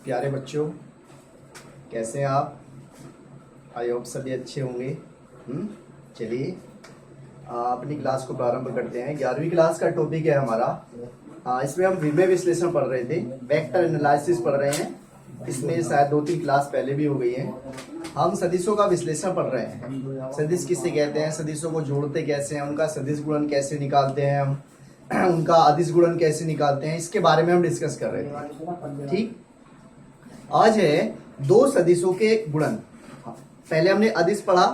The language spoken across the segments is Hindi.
प्यारे बच्चों, कैसे हैं आप? आई होप सभी अच्छे होंगे। चलिए अपनी क्लास को प्रारंभ करते हैं। 11वीं क्लास का टॉपिक है हमारा। इसमें हम विमेय विश्लेषण पढ़ रहे थे, वेक्टर एनालिसिस पढ़ रहे हैं। इसमें शायद 2-3 क्लास पहले भी हो गई है। हम सदिशों का विश्लेषण पढ़ रहे हैं। सदिश किससे कहते हैं, सदिशों को जोड़ते कैसे हैं, उनका सदिश गुणन कैसे निकालते हैं हम, उनका अदिश गुणन कैसे निकालते हैं, इसके बारे में हम डिस्कस कर रहे थे। ठीक, आज है दो सदिशों के गुणन। पहले हमने अदिश पढ़ा,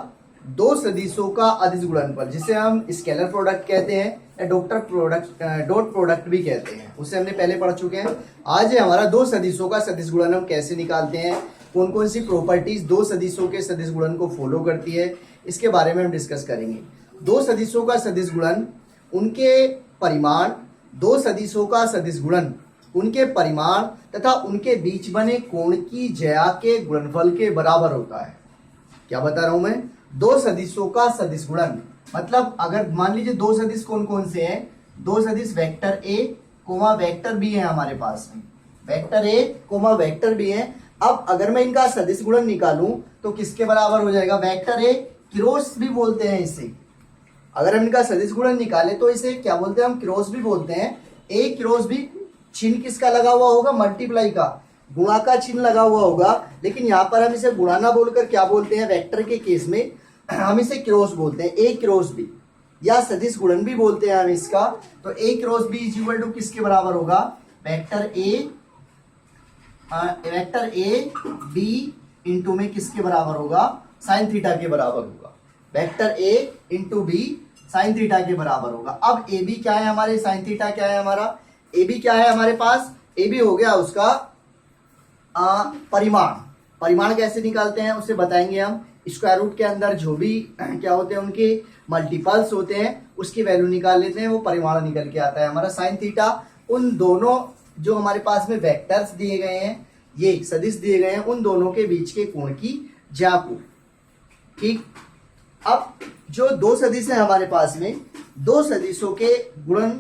दो सदिशों का अदिश गुणनफल, जिसे हम स्केलर प्रोडक्ट कहते हैं या डॉट प्रोडक्ट भी कहते हैं, उसे हमने पहले पढ़ चुके हैं। आज है हमारा दो सदिशों का सदिश गुणन हम कैसे निकालते हैं, कौन कौन सी प्रॉपर्टीज दो सदिशों के सदिश गुणन को फॉलो करती है, इसके बारे में हम डिस्कस करेंगे। दो सदिशों का सदिश गुणन, उनके परिमाण, दो सदिशों का सदिश गुणन, उनके परिमाण तथा उनके बीच बने कोण की ज्या के गुणनफल के बराबर होता है। क्या बता रहा हूं मैं? दो सदिशों का सदिश गुणन मतलब अगर मान लीजिए दो सदिश कौन कौन से हैं, दो सदिश vector A comma vector B है हमारे पास में, vector A comma vector B है। अब अगर मैं इनका सदिश गुणन निकालूं तो किसके बराबर हो जाएगा? वेक्टर ए क्रॉस भी बोलते हैं इसे। अगर हम इनका सदिश गुणन निकाले तो इसे क्या बोलते हैं? हम क्रॉस भी बोलते हैं। ए क्रॉस बी, चिन्ह किसका लगा हुआ होगा? मल्टीप्लाई का, गुणा का चिन्ह लगा हुआ होगा। लेकिन यहाँ पर हम इसे गुणा ना बोलकर क्या बोलते हैं? वेक्टर के केस में हम इसे क्रॉस बोलते हैं, ए क्रॉस बी, या सदिश गुणन भी बोलते हैं हम इसका। तो A cross B is equal to किसके बराबर होगा? वेक्टर ए बी इंटू में किसके बराबर होगा? साइन थीटा के बराबर होगा। Vector A into B sine theta के बराबर होगा। अब ए बी क्या है हमारे, साइन थीटा क्या है हमारा? ए बी क्या है हमारे पास? ए बी हो गया उसका परिमाण। परिमाण कैसे निकालते हैं उसे बताएंगे हम। स्क्वायर रूट के अंदर जो भी क्या होते हैं, उनके मल्टीपल्स होते हैं, उसकी वैल्यू निकाल लेते हैं, वो परिमाण निकल के आता है हमारा साइन थीटा। उन दोनों जो हमारे पास में वेक्टर्स दिए गए हैं, ये सदिश दिए गए हैं, उन दोनों के बीच के कोण की ज्या को। ठीक, अब जो दो सदिश है हमारे पास में, दो सदिशों के गुणन,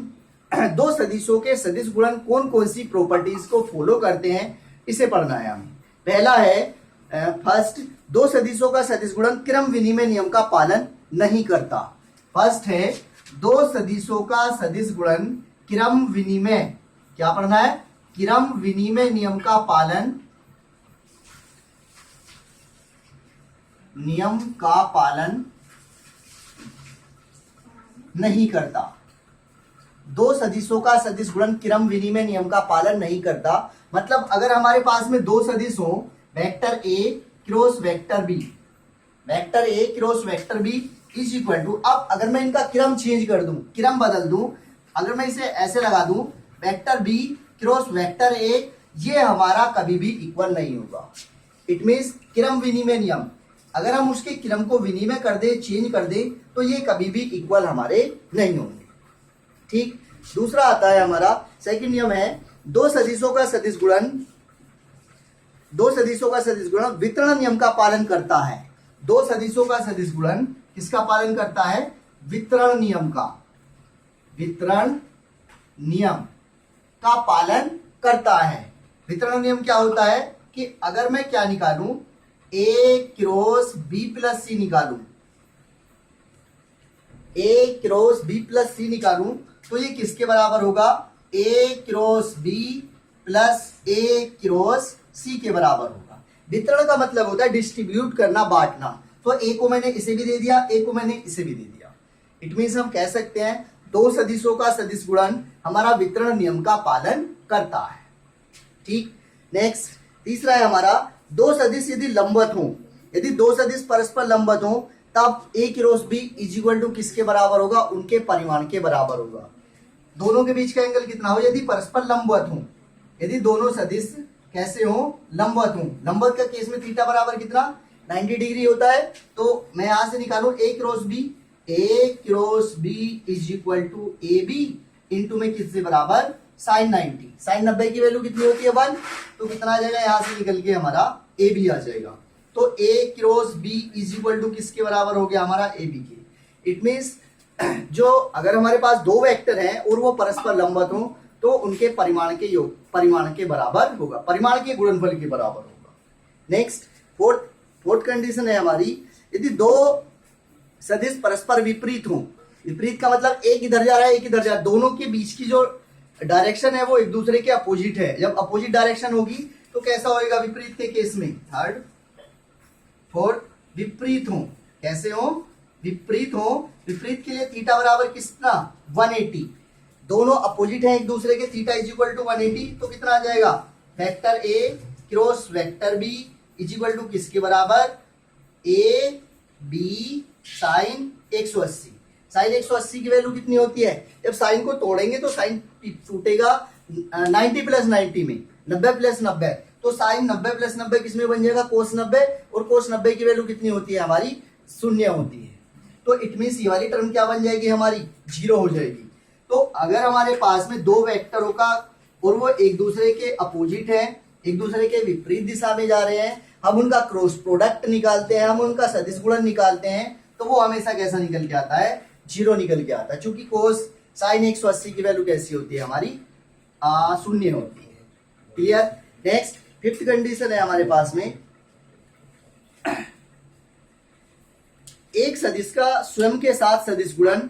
दो सदिशों के सदिश गुणन कौन कौन सी प्रॉपर्टीज को फॉलो करते हैं, इसे पढ़ना है हमें। पहला है फर्स्ट, दो सदिशों का सदिश गुणन क्रम विनिमय नियम का पालन नहीं करता। फर्स्ट है दो सदिशों का सदिश गुणन क्रम विनिमय, क्या पढ़ना है? क्रम विनिमय नियम का पालन, नियम का पालन नहीं करता। दो सदिशों का सदिश गुणन क्रम विनिमय नियम का पालन नहीं करता मतलब अगर हमारे पास में दो सदिश हो, vector A cross vector B, vector A cross vector B is equal to, अब अगर मैं इनका क्रम चेंज कर दूं, क्रम बदल दूं, अगर मैं इसे ऐसे लगा दूं, vector B cross vector A, ये हमारा कभी भी इक्वल नहीं होगा। इट मीन्स क्रम विनिमय नियम, अगर हम उसके क्रम को विनिमय कर दे, चेंज कर दे, तो ये कभी भी इक्वल हमारे नहीं होंगे। ठीक, दूसरा आता है हमारा सेकंड नियम है दो सदिशों का सदिश गुणन, दो सदिशों का सदिश गुणन वितरण नियम का पालन करता है। दो सदिशों का सदिश गुणन किसका पालन करता है? वितरण नियम का, वितरण नियम का पालन करता है। वितरण नियम क्या होता है कि अगर मैं क्या निकालूं, ए क्रॉस बी प्लस सी निकालूं, ए क्रॉस बी प्लस सी निकालूं, तो ये किसके बराबर होगा? ए क्रॉस बी प्लस ए क्रॉस सी के बराबर होगा। वितरण का मतलब होता है डिस्ट्रीब्यूट करना, बांटना। तो ए को मैंने इसे भी दे दिया, ए को मैंने इसे भी दे दिया। इट मीन्स हम कह सकते हैं दो सदिशों का सदिश गुणन हमारा वितरण नियम का पालन करता है। ठीक, नेक्स्ट तीसरा है हमारा दो सदिश यदि लंबवत हो, यदि दो सदिश परस्पर लंबवत हो, तब A cross B is equal to किसके बराबर होगा? उनके परिमाण के बराबर होगा। दोनों के बीच का एंगल कितना हो? यदि परस्पर लंबवत हो, यदि दोनों सदिश कैसे हो? लंबवत हो। लंबवत का केस में थीटा बराबर कितना? 90 डिग्री होता है। तो मैं यहां से निकालू A cross B, A cross B is equal to A B into में किससे बराबर? साइन 90। साइन 90 की वैल्यू कितनी होती है? 1। तो कितना आ जाएगा? यहां से निकल के हमारा ए बी आ जाएगा। तो A cross B is equal to किसके बराबर हो गया? हमारा ए बी के। इट मीन्स जो अगर हमारे पास दो वेक्टर हैं और वो परस्पर लंबवत हो, तो तो उनके परिमाण के बराबर होगा, परिमाण के गुणनफल के बराबर होगा। नेक्स्ट फोर्थ कंडीशन है हमारी, यदि दो सदिश परस्पर विपरीत हों, विपरीत का मतलब एक इधर जा रहा है एक इधर जा रहा है, दोनों के बीच की जो डायरेक्शन है वो एक दूसरे के अपोजिट है। जब अपोजिट डायरेक्शन होगी तो कैसा होएगा विपरीत के केस में? थर्ड फोर्थ विपरीत हो, कैसे हो? विपरीत हो। विपरीत के लिए थीटा बराबर कितना? 180। दोनों अपोजिट है एक दूसरे के, थीटा इज इक्वल टू 180, तो कितना आ जाएगा? Vector A cross vector B is equal to किसके बराबर? ए बी साइन 180। साइन 180 की वैल्यू कितनी होती है? जब साइन को तोड़ेंगे तो साइन टूटेगा 90 प्लस 90 में, 90 प्लस 90, तो साइन 90 प्लस 90 किसमें बन जाएगा? कोस 90, और कोस 90 की वैल्यू कितनी होती है हमारी? 0 होती है। तो इट मीन्स ये वाली टर्म क्या बन जाएगी हमारी? 0 हो जाएगी। तो अगर हमारे पास में दो वेक्टरों का और वो एक दूसरे के अपोजिट है, एक दूसरे के विपरीत दिशा में जा रहे हैं, हम उनका क्रॉस प्रोडक्ट निकालते हैं, हम उनका सदिश गुणन निकालते हैं, तो वो हमेशा कैसा निकल के आता है? 0 निकल के आता है। चूंकि कोस साइन 180 की वैल्यू कैसी होती है हमारी? 0 होती है। क्लियर? नेक्स्ट फिफ्थ कंडीशन है हमारे पास में, एक सदिश का स्वयं के साथ सदिश गुणन,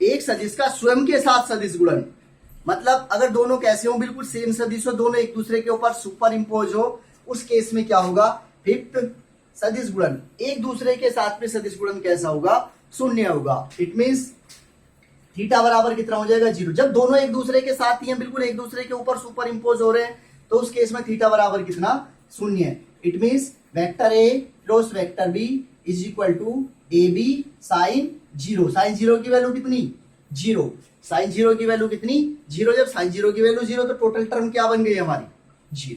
एक सदिश का स्वयं के साथ सदिश गुणन, मतलब अगर दोनों कैसे हो? बिल्कुल सेम सदिश हो, दोनों एक दूसरे के ऊपर सुपर इम्पोज हो, उस केस में क्या होगा? फिफ्थ सदिश गुणन एक दूसरे के साथ में सदिश गुणन कैसा होगा? 0 होगा। इट मीन्स थीटा बराबर कितना हो जाएगा? 0। जब दोनों एक दूसरे के साथ ही हैं, बिल्कुल एक दूसरे के ऊपर सुपर इम्पोज हो रहे हैं, तो उस केस में थीटा बराबर कितना? 0। It means vector A cross vector B is equal to A B sine 0। Sine 0 की वैल्यू कितनी? 0। साइन 0 की वैल्यू कितनी? 0। जब साइन 0 की वैल्यू 0 तो टोटल टर्म क्या बन गई हमारी? 0।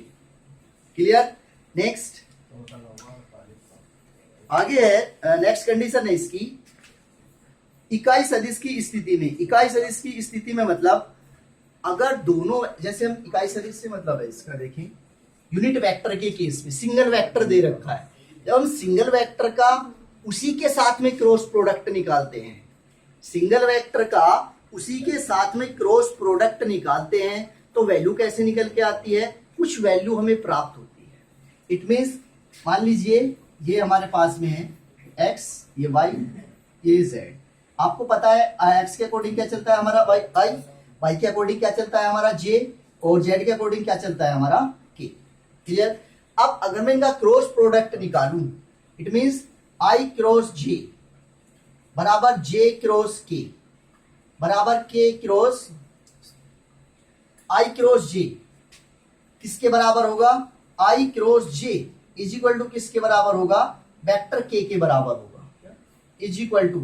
क्लियर? नेक्स्ट आगे है, नेक्स्ट कंडीशन है इसकी, इकाई सदिश की स्थिति में। इकाई सदिश की स्थिति में मतलब अगर दोनों, जैसे हम इकाई सदिश से मतलब है इसका देखें, यूनिट वेक्टर के केस में सिंगल वेक्टर दे रखा है, जब हम सिंगल वेक्टर का उसी के साथ में क्रॉस प्रोडक्ट निकालते हैं, सिंगल वेक्टर का उसी के साथ में क्रॉस प्रोडक्ट निकालते हैं, तो वैल्यू कैसे निकल के आती है? कुछ वैल्यू हमें प्राप्त होती है। इट मीन्स मान लीजिए ये हमारे पास में है x, ये y, ये z। आपको पता है x के अकॉर्डिंग क्या चलता है हमारा y, y के अकॉर्डिंग क्या चलता है हमारा j, और z के अकॉर्डिंग क्या चलता है हमारा k। क्लियर? अब अगर मैं इनका क्रॉस प्रोडक्ट निकालूं, it means i cross j बराबर j क्रॉस k बराबर k cross i cross j किसके बराबर होगा? i cross j is equal to किसके बराबर होगा? वेक्टर k के बराबर होगा। Is equal to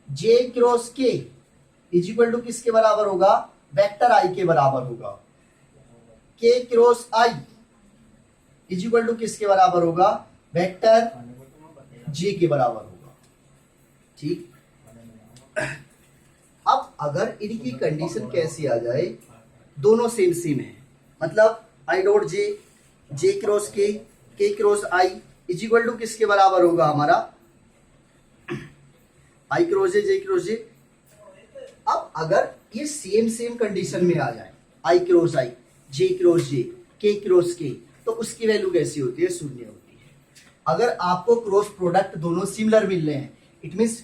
j cross k is equal to किसके बराबर होगा? वेक्टर i के बराबर होगा। k cross i is equal to किसके बराबर होगा? वेक्टर j के बराबर होगा। ठीक। अब अगर इनकी कंडीशन कैसी आ जाए? दोनों सेम सेम है, मतलब i dot j, j cross k, k cross i is equal to किसके बराबर होगा हमारा? i cross j cross j। अब अगर ये सेम सेम कंडीशन में आ जाए, i cross i, j cross j, k cross k, तो उसकी वैल्यू कैसी होती है? 0 होती है। अगर आपको क्रॉस प्रोडक्ट दोनों सिमिलर मिल रहे हैं, इट मीन्स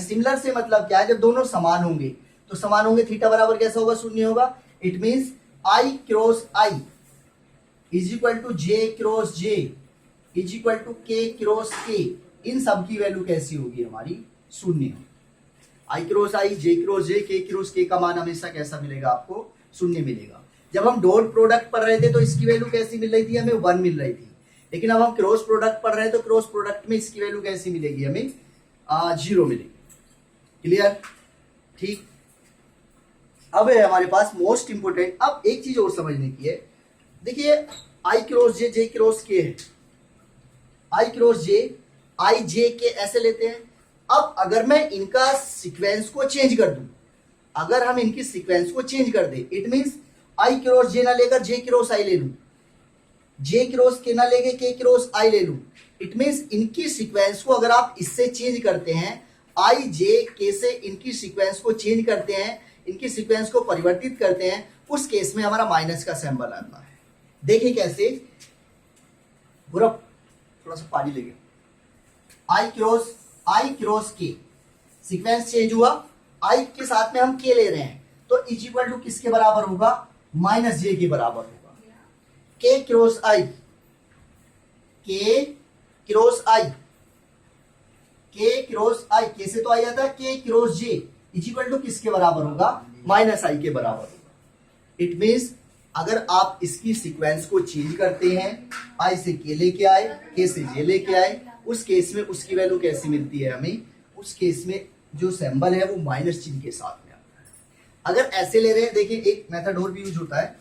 सिमिलर से मतलब क्या है? जब दोनों समान होंगे, तो समान होंगे, थीटा बराबर कैसा होगा? 0 होगा। It means i cross i is equal to j cross j is equal to k cross k, इन सब की वैल्यू कैसी होगी हमारी? 0। i cross i, j cross j, k cross k का मान हमेशा कैसा मिलेगा आपको? 0 मिलेगा। जब हम डॉट प्रोडक्ट पढ़ रहे थे तो इसकी वैल्यू कैसी मिल रही थी? हमें 1 मिल रही थी। लेकिन अब हम क्रॉस प्रोडक्ट पढ़ रहे हैं तो क्रॉस प्रोडक्ट में इसकी वैल्यू कैसी मिलेगी? हमें 0 मिलेगी। क्लियर? ठीक। अब है हमारे पास मोस्ट इंपोर्टेंट, अब एक चीज और समझने की है। देखिए i cross j, j cross k है, i cross j, i j k ऐसे लेते हैं। अब अगर मैं इनका सीक्वेंस को चेंज कर दूं, अगर हम इनकी सीक्वेंस को चेंज कर दे, it means i cross j ना लेकर j क्रॉस i ले लूं, j क्रॉस k ना लेके k क्रॉस i ले लूं, इट मींस इनकी सीक्वेंस को अगर आप इससे चेंज करते हैं, i j k से इनकी सीक्वेंस को चेंज करते हैं, इनकी सीक्वेंस को परिवर्तित करते हैं, उस केस में हमारा माइनस का सिंबल आता है। देखिए कैसे, पूरा थोड़ा सा पानी लेंगे, आई क्रॉस के सीक्वेंस चेंज हुआ, आई के साथ में हम के ले रहे हैं, तो इज इक्वल टू किसके बराबर होगा, माइनस जे के बराबर होगा। के क्रॉस आई, के क्रॉस आई, के क्रॉस आई, के से तो आई आता है, K cross J is equal to किसके बराबर होगा, माइनस आई के बराबर होगा। इट मीन्स अगर आप इसकी सीक्वेंस को चेंज करते हैं, आई से के लेके आए, के से जे लेके आए, उस केस में उसकी वैल्यू कैसी मिलती है हमें, उस केस में जो सिंबल है वो माइनस चिन्ह के साथ में आता है। अगर ऐसे ले रहे हैं, देखिए एक मेथड और भी यूज होता है,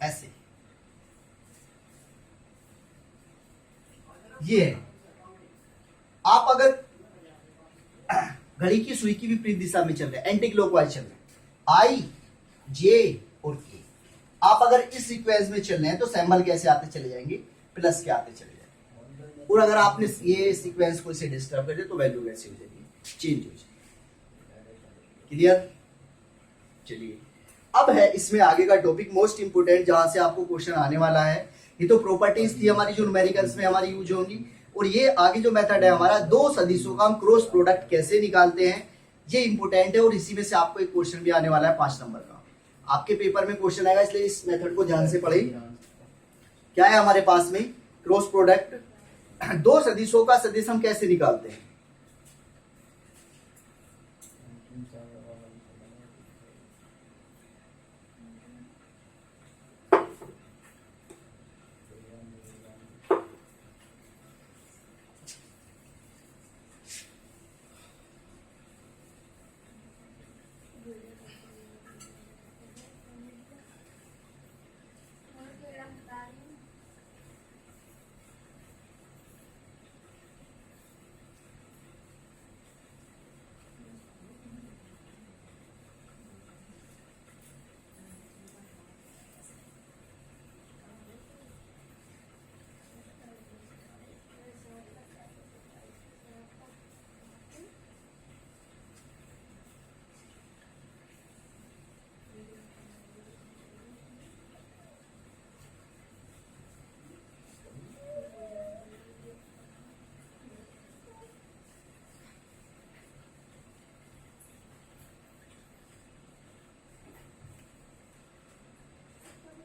ऐसे, ये है, आप अगर घड़ी की सुई की विपरीत दिशा में चल रहे हैं, एंटी क्लॉकवाइज चल रहे हैं, आई जे और के, आप अगर इस सीक्वेंस में चल रहे हैं तो सिंबल कैसे आते चले जाएंगे, प्लस के आते चले जाएंगे, और अगर आपने ये सीक्वेंस को इसे डिस्टर्ब कर दिया तो वैल्यू कैसे हो जाएगी, चेंज हो जाएगी। क्लियर? चलिए अब है इसमें आगे का टॉपिक मोस्ट इंपोर्टेंट, जहां से आपको क्वेश्चन आने वाला है। ये तो प्रॉपर्टीज थी हमारी जो न्यूमेरिकल्स में हमारी यूज होंगी, और ये आगे जो मेथड है हमारा, दो सदिशों का हम क्रॉस प्रोडक्ट कैसे निकालते हैं, ये इंपोर्टेंट है। और इसी में से आपको एक क्वेश्चन भी आने वाला है 5 नंबर का, आपके पेपर में क्वेश्चन आएगा, इसलिए इस मेथड को ध्यान से पढ़ें। क्या है हमारे पास में, क्रॉस प्रोडक्ट, दो सदिशों का सदिश हम कैसे निकालते हैं।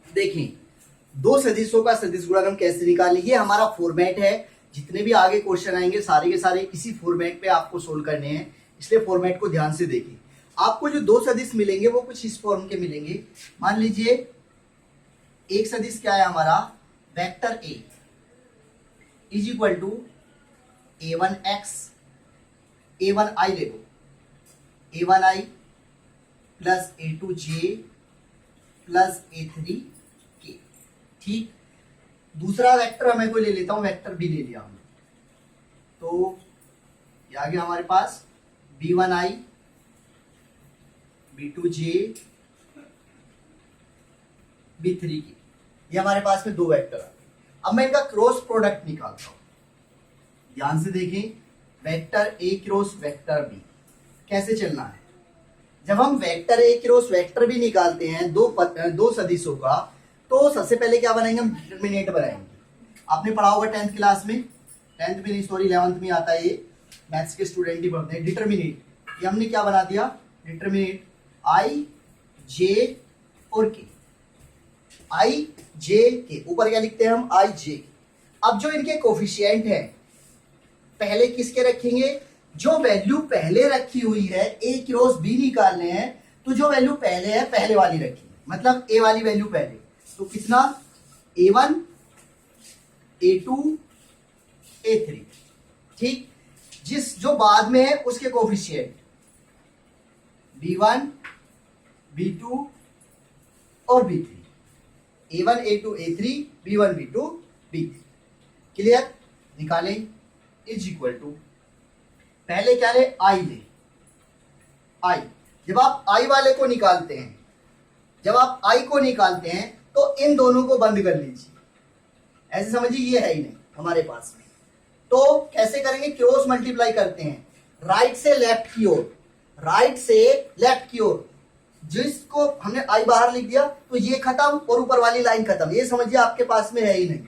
देखिए दो सदिशों का सदिश गुणन हम कैसे निकालें, ये हमारा फॉर्मेट है। जितने भी आगे क्वेश्चन आएंगे सारे के सारे इसी फॉर्मेट पे आपको सोल्व करने हैं, इसलिए फॉर्मेट को ध्यान से देखिए। आपको जो दो सदिश मिलेंगे वो कुछ इस फॉर्म के मिलेंगे। मान लीजिए एक सदिश क्या है हमारा, vector A is equal to a1x, a1i ले लो, a1i plus a2j plus a3k। ठीक, दूसरा वेक्टर मैं कोई ले लेता हूं, वेक्टर भी ले लिया हमने, तो ये आ गया हमारे पास b1i b2j b3k। ये हमारे पास में दो वेक्टर आ गए। अब मैं इनका क्रॉस प्रोडक्ट निकालता हूं, ध्यान से देखें, vector A cross vector B कैसे चलना है। जब हम vector A cross vector B निकालते हैं दो सदिशों का, तो सबसे पहले क्या बनाएंगे, हम डिटरमिनेंट बनाएंगे। आपने पढ़ा होगा 10th क्लास में, 10th में नहीं सॉरी 11th में आता है, ये मैथ्स के स्टूडेंट ही पढ़ते हैं। डिटरमिनेंट ये हमने क्या बना दिया, डिटरमिनेंट आई जे और के, आई जे के ऊपर क्या लिखते हैं हम, आई जे। अब जो इनके कोफिशिएंट है पहले किसके रखेंगे, जो वैल्यू पहले रखी हुई है ए क्रॉस बी निकालने हैं, तो जो वैल्यू पहले है पहले वाली रखेंगे, मतलब ए वाली वैल्यू पहले, तो कितना a1 a2 a3। ठीक, जिस जो बाद में है उसके कोफिशिएंट b1 b2 और b3, a1 a2 a3 b1 b2 b3। Clear, निकालें, इज इक्वल टू पहले क्या ले, आई ले, आई। जब आप आई वाले को निकालते हैं, जब आप आई को निकालते हैं तो इन दोनों को बंद कर लीजिए, ऐसे समझिए ये है ही नहीं हमारे पास में। तो कैसे करेंगे, क्रॉस मल्टीप्लाई करते हैं, राइट से लेफ्ट की ओर, राइट से लेफ्ट की ओर जिसको हमने आई बाहर लिख दिया तो ये खत्म और ऊपर वाली लाइन खत्म। ये समझिए आपके पास में है ही नहीं,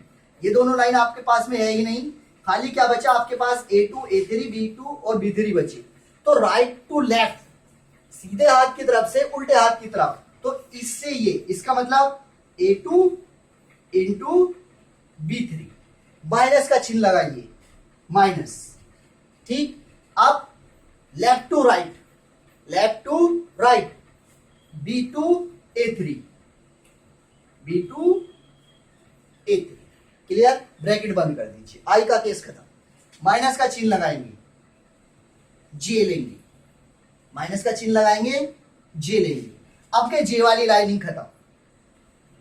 ये दोनों लाइन आपके पास में है ही नहीं। खाली क्या बचा आपके पास, A2, A3, B2 और B3 बची। तो राइट टू लेफ्ट, सीधे हाथ की तरफ से उल्टे हाथ की तरफ, तो इससे ये, इसका मतलब A2 इंटू B3, माइनस का चिन्ह लगाइए, माइनस। ठीक, अब left to right, left to right, B2 A3, B2 A3, clear. Bracket बंद कर दीजिए, आई का केस खत्म। माइनस का चिन्ह लगाएंगे, जे लेंगे, माइनस का चिन्ह लगाएंगे, जे लेंगे। अब के जे वाली लाइनिंग खत्म।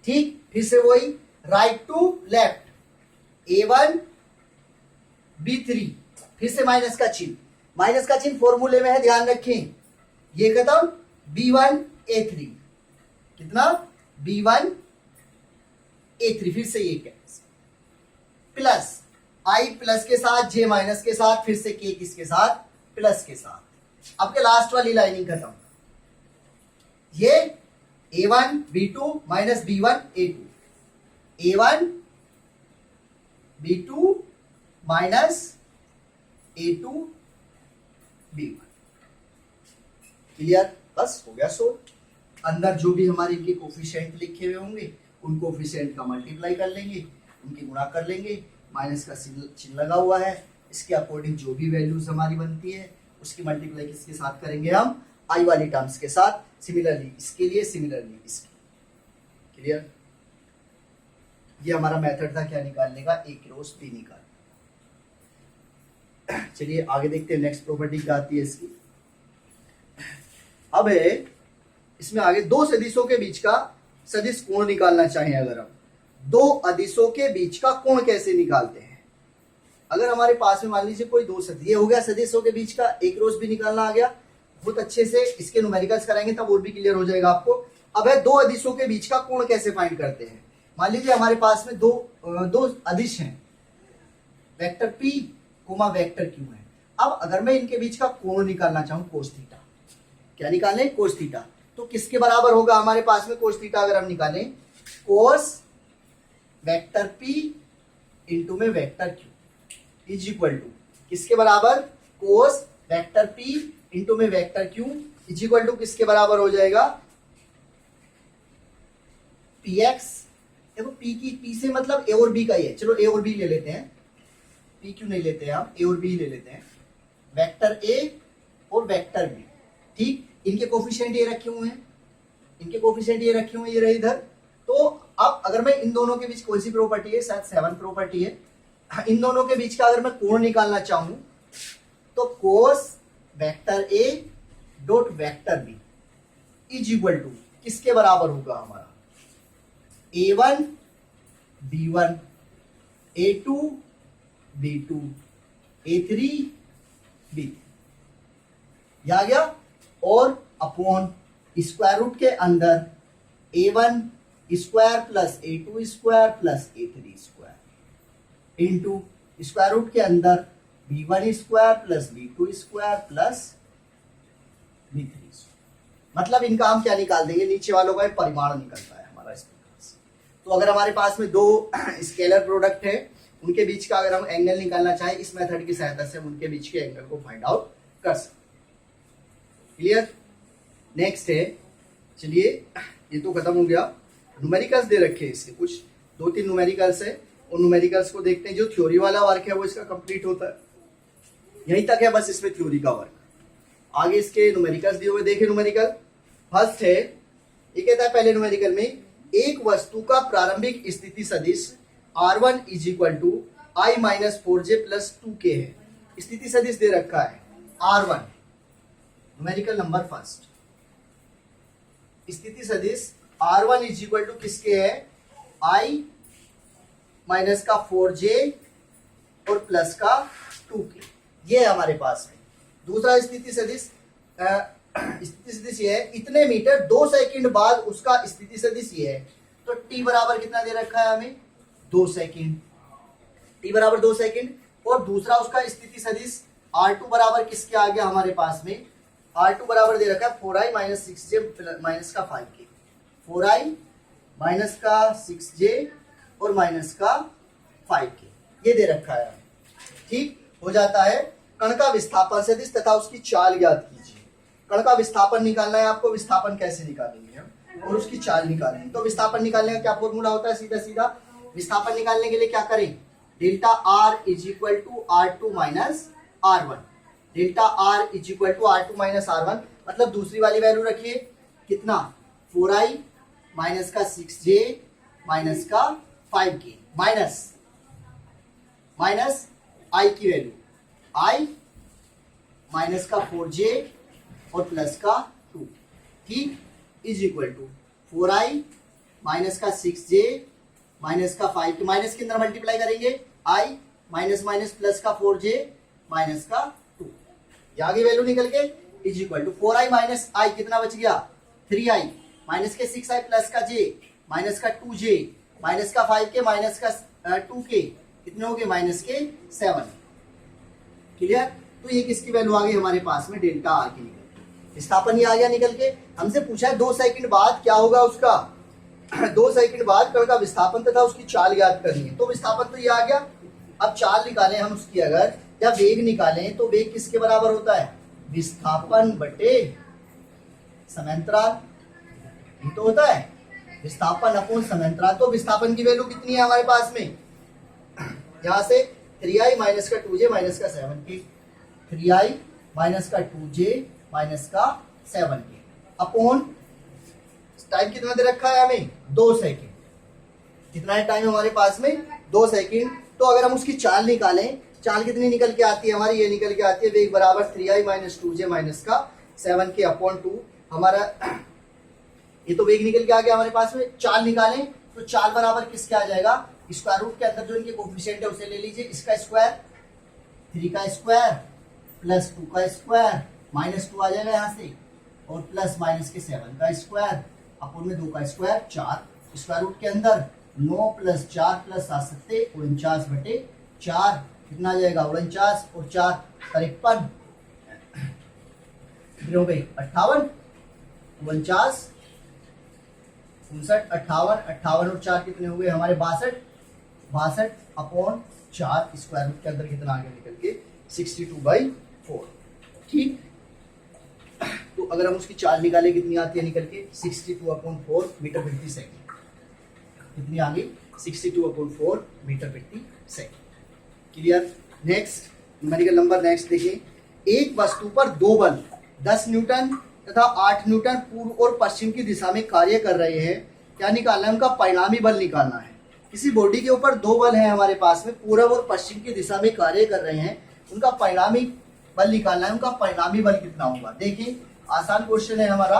ठीक, फिर से वही right to left, A1 B3, फिर से माइनस का चिन्ह, माइनस का चिन्ह फॉर्मूले में है, ध्यान रखें। ये खत्म, B1 A3, कितना, B1 A3, फिर से ये क्या, प्लस आई प्लस के साथ, जे माइनस के साथ, फिर से के किसके साथ, प्लस के साथ। अब के लास्ट वाली लाइनिंग खत्म। ये A1 B2 minus B1 A2, A1 B2 minus A2 B1, clear. बस हो गया सो। अंदर जो भी हमारे इनके कोफिशिएंट लिखे हुए होंगे उन कोफिशिएंट का मल्टीप्लाई कर लेंगे, उनकी गुणा कर लेंगे, माइनस का चिन्ह लगा हुआ है, इसके अकॉर्डिंग जो भी वैल्यूज हमारी बनती है उसकी मल्टीप्लाई किसके साथ करेंगे हम, आई वाली टर्म्स के साथ। सिमिलरली इसके लिए, सिमिलरली इसके, क्लियर। ये हमारा मेथड था क्या निकालने का, ए क्रॉस बी निकाल। चलिए आगे देखते हैं नेक्स्ट प्रॉपर्टी क्या आती है इसकी। अब है इसमें आगे दो सदिशों के बीच का सदिश कोण निकालना चाहें, अगर हम दो अदिशों के बीच का कोण कैसे निकालते हैं। अगर हमारे पास में मान लीजिए कोई दो सदिश, ये हो गया सदिशों के बीच का, एक क्रॉस भी निकालना आ गया। बहुत अच्छे से इसके न्यूमेरिकल्स कराएंगे तब और भी क्लियर हो जाएगा आपको। अब है दो अदिशों के बीच का कोण कैसे फाइंड करते हैं। मान लीजिए हमारे पास में दो अदिश हैं, vector P comma vector Q है। अब अगर मैं इनके बीच का कोण निकालना चाहूं, कोस थीटा, क्या निकालें, कोस थीटा, तो किसके बराबर होगा हमारे पास में कोस थीटा, अगर हम निकालें कोस वेक्टर P इंटू में vector Q is equal to किसके बराबर, कोस वेक्टर P इंटू में vector Q is equal to किसके बराबर हो जाएगा, px। देखो P से मतलब A और B का ही है, चलो A और B ले लेते हैं, P क्यों नहीं लेते हैं हम, A और B ले लेते हैं, वेक्टर A और वेक्टर B। ठीक, इनके कोफिशिएंट ये रखे हुए हैं, इनके कोफिशिएंट ये रखे हुए, ये रहे इधर। तो अब अगर मैं इन दोनों के बीच कौन सी प्रॉपर्टी है, शायद 7 प्रॉपर्टी है, इन दोनों के बीच का अगर मैं कोण निकालना चाहूं तो cos vector A dot vector B is equal to किसके बराबर होगा हमारा, A1 B1 A2 B2 A3 B3, ये आ गया। और अपॉन स्क्वायर रूट के अंदर A1 square plus A2 square plus A3 square into square root के अंदर B1 square plus B2 square plus B3 square. मतलब इनका हम क्या निकाल देंगे, नीचे वालों का परिमाण निकलता है हमारा इस प्रकार से। तो अगर हमारे पास में दो स्केलर प्रोडक्ट है, उनके बीच का अगर हम एंगल निकालना चाहें, इस मेथड की सहायता से हम उनके बीच के एंगल को फाइंड आउट कर सकते। क्लियर। नेक्स्ट है, चलिए ये तो खत्म हो गया। न्यूमेरिकल्स दे रखे हैं इसके कुछ 2-3 न्यूमेरिकल्स है, उन न्यूमेरिकल्स को देखते हैं। जो थ्योरी वाला वर्क है वो इसका कंप्लीट होता है, यहीं तक है बस इसमें थ्योरी का वर्क। आगे इसके न्यूमेरिकल्स दिए हुए देखे। न्यूमेरिकल फर्स्ट है, ये कहता है पहले न्यूमेरिकल में एक वस्तु का प्रारंभिक स्थिति सदिश R1 is equal to I minus 4J plus 2K है। स्थिति सदिश दे रखा है R1, न्यूमेरिकल नंबर फर्स्ट। स्थिति सदिश R1 इज इक्वल टू किसके है, I माइनस का 4J और प्लस का 2K, ये है हमारे पास में। दूसरा स्थिति सदिश ये है इतने मीटर 2 सेकंड बाद उसका स्थिति सदिश ये है। तो t बराबर कितना दे रखा है हमें, 2 सेकंड, t बराबर 2 सेकंड। और दूसरा उसका स्थिति सदिश R2 बराबर किसके आ गया हमारे पास में, R2 बराबर दे रखा है 4i माइनस 6j माइनस का 5k, 4i माइनस का 6j और माइनस का 5k ये दे रखा है। ठीक हो जाता है। कण का विस्थापन सदिश तथा उसकी चाल ज्ञात कीजिए। कण का विस्थापन निकालना है आपको, विस्थापन कैसे निकालेंगे हम और उसकी चाल निकालेंगे। तो विस्थापन निकालने का क्या फॉर्मूला होता है, सीधा सीधा विस्थापन निकालने के लिए क्या करें, delta R is equal to R2 minus R1, delta R is equal to R2 minus R1, मतलब दूसरी वाली वैल्यू रखिए कितना 4i माइनस का 6j माइनस का 5k माइनस i की वैल्यू i माइनस का 4j और प्लस का 2, ठीक, is equal to 4i minus का 6j माइनस का 5k, माइनस के अंदर मल्टीप्लाई करेंगे i माइनस माइनस प्लस का 4j माइनस का 2, ये आगे वैल्यू निकल के is equal to 4i minus i कितना बच गया 3i माइनस के 6i प्लस का j माइनस का 2j माइनस का 5k माइनस का 2k कितने हो गए माइनस के 7। क्लियर। तो ये किसकी वैल्यू आ गई हमारे पास में, डेल्टा आर की निकल, विस्थापन ये आ गया निकल के। हमसे पूछा है 2 सेकंड बाद क्या होगा उसका 2 सेकंड बाद कण का विस्थापन तथा उसकी चाल ज्ञात करनी है। तो विस्थापन तो ये आ गया, अब चाल निकालें हम उसकी, अगर या वेग निकालें तो वेग किसके बराबर होता है, विस्थापन बटे समांतराल, ये तो होता है विस्थापन अपॉन समांतराल। तो विस्थापन की वैल्यू कितनी है हमारे पास में, यहां से 3i माइनस का 2j माइनस का 7k, 3i माइनस का 2j माइनस का 7k अपॉन टाइम कितना दे रखा है हमें 2 सेकंड, कितना है टाइम हमारे पास में 2 सेकंड। तो अगर हम उसकी चाल निकालें, चाल कितनी निकल के आती है हमारी, ये निकल के आती है वेग बराबर 3i माइनस 2j माइनस का 7k अपॉन 2, हमारा ये तो वेग निकल के आ गया हमारे पास में। चाल निकालें तो चाल बराबर किसके आ जाएगा, स्क्वायर रूट के अंदर जो इनके कोफिशिएंट है उसे ले लीजिए, इसका स्क्वायर 3 का स्क्वायर प्लस 2 का स्क्वायर माइनस 2 आ जाएगा यहाँ से, और प्लस माइनस के 7 का स्क्वायर अपन में 2 का स्क्वायर 4, स्क्वायर रूट के अंदर 9 प्लस 4 प्लस 7 49 बटे 4 कितना आ जाएगा 49 और 4 53 कितने हो गए 58, 49 59 58 58 और 4 कितने हो गए हमारे 62 अपॉन 4, स्क्वायर रूट के अंदर कितना आगे निकल के 62/4। ठीक, तो अगर हम उसकी चाल निकालें कितनी आती है निकल के 62/4 मीटर प्रति सेकंड, कितनी आ गई 62/4 मीटर प्रति second. Clear. Next numerical number next देखिए, एक वस्तु पर 2 बल 10 न्यूटन तथा 8 न्यूटन पूर्व और पश्चिम की दिशा में कार्य कर रहे हैं, क्या निकालना है, उनका परिणामी बल निकालना है। किसी बॉडी के ऊपर 2 बल है हमारे पास में, पूर्व और पश्चिम की दिशा में कार्य कर रहे हैं, उनका परिणामी बल निकालना है। उनका परिणामी बल कितना होगा, देखिए आसान क्वेश्चन है हमारा।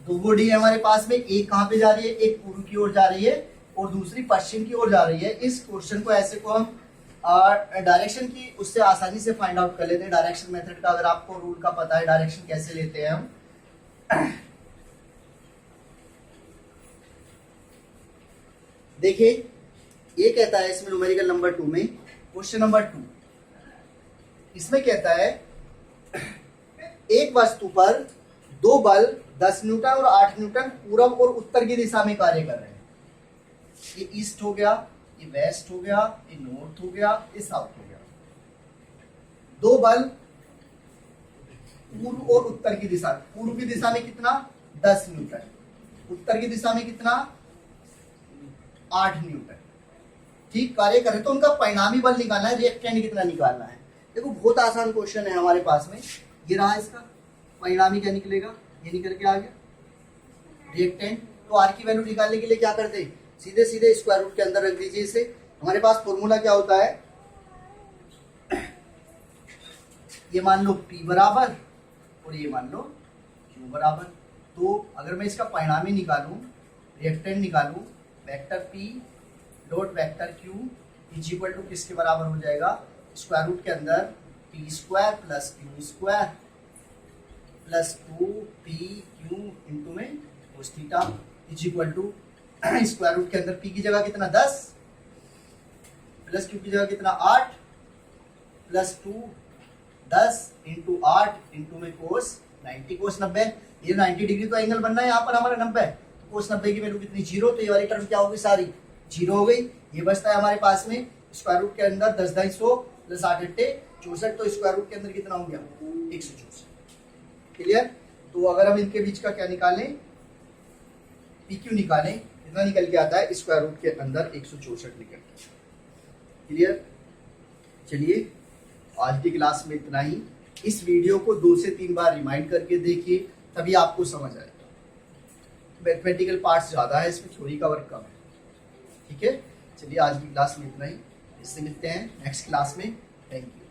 2 बॉडी है हमारे पास में, एक कहाँ पे जा रही है, एक पूर्व की ओर जा रही है और दूसरी पश्चिम की ओर जा रही है। इस क्वेश्चन को ऐसे को हम डायरेक्शन की उससे आसानी से फाइंड आउट कर लेते हैं, डायरेक्शन मेथड का। अगर आपको रूल का पता है डायरेक्शन कैसे लेते हैं हम, देखिए ये कहता है इसमें न्यूमेरिकल नंबर 2 में, क्वेश्चन नंबर 2 इसमें कहता है एक वस्तु पर 2 बल 10 न्यूटन और 8 न्यूटन पूर्व और उत्तर की दिशा में कार्य कर रहे हैं। ये ईस्ट हो गया, ये वेस्ट हो गया, ये नॉर्थ हो गया, ये साउथ हो गया। 2 बल पूर्व और उत्तर की दिशा, पूर्व की दिशा में कितना 10 न्यूटन, उत्तर की दिशा में कितना 8 न्यूटन, ठीक कार्य करे। तो उनका परिणामी बल निकालना है, रिएक्टेंट कितना निकालना है। देखो बहुत आसान क्वेश्चन है हमारे पास में, ये रहा इसका परिणामी क्या निकलेगा, ये निकल के आ गया रिएक्टेंट। तो आर की वैल्यू निकालने के लिए क्या करते, सीधे सीधे स्क्वायर रूट के अंदर रख दीजिए इसे। हमारे पास फॉर्मूला क्या होता है, ये मान लो P बराबर और ये मान लो Q बराबर। तो अगर मैं इसका परिणामी निकालूं, रिएक्टेंट निकालूं, vector P dot vector Q is equal to किसके बराबर हो जाएगा, स्क्वायर रूट के अंदर P square plus Q square plus 2PQ into में cos theta is equal to square root के अंदर P की जगह कितना 10 प्लस Q की जगह कितना 8 प्लस 2 10 इंटू 8 इंटू में कोस 90, कोस 90, ये 90 डिग्री तो एंगल बनना है यहाँ पर हमारा 90, तो कोस 90 की वैल्यू कितनी 0, तो ये वाली टर्म क्या होगी सारी 0 हो गई। ये बचता है हमारे पास में स्क्वायर रूट के अंदर 10 ढाई 100 प्लस 8 8 64, तो स्क्वायर रूट के अंदर कितना हो गया 164। क्लियर। तो अगर हम इनके बीच का क्या निकालें, पी क्यू निकालें, कितना निकल के आता है स्क्वायर रूट के अंदर 164 निकल के। क्लियर। चलिए आज की क्लास में इतना ही। इस वीडियो को 2 से 3 बार रिमाइंड करके देखिए, तभी आपको समझ आएगा। मैथमेटिकल पार्ट्स ज़्यादा है इसमें, थ्योरी का वर्क कम है। ठीक है, चलिए आज की क्लास में इतना ही, इससे मिलते हैं नेक्स्ट क्लास में। Thank you.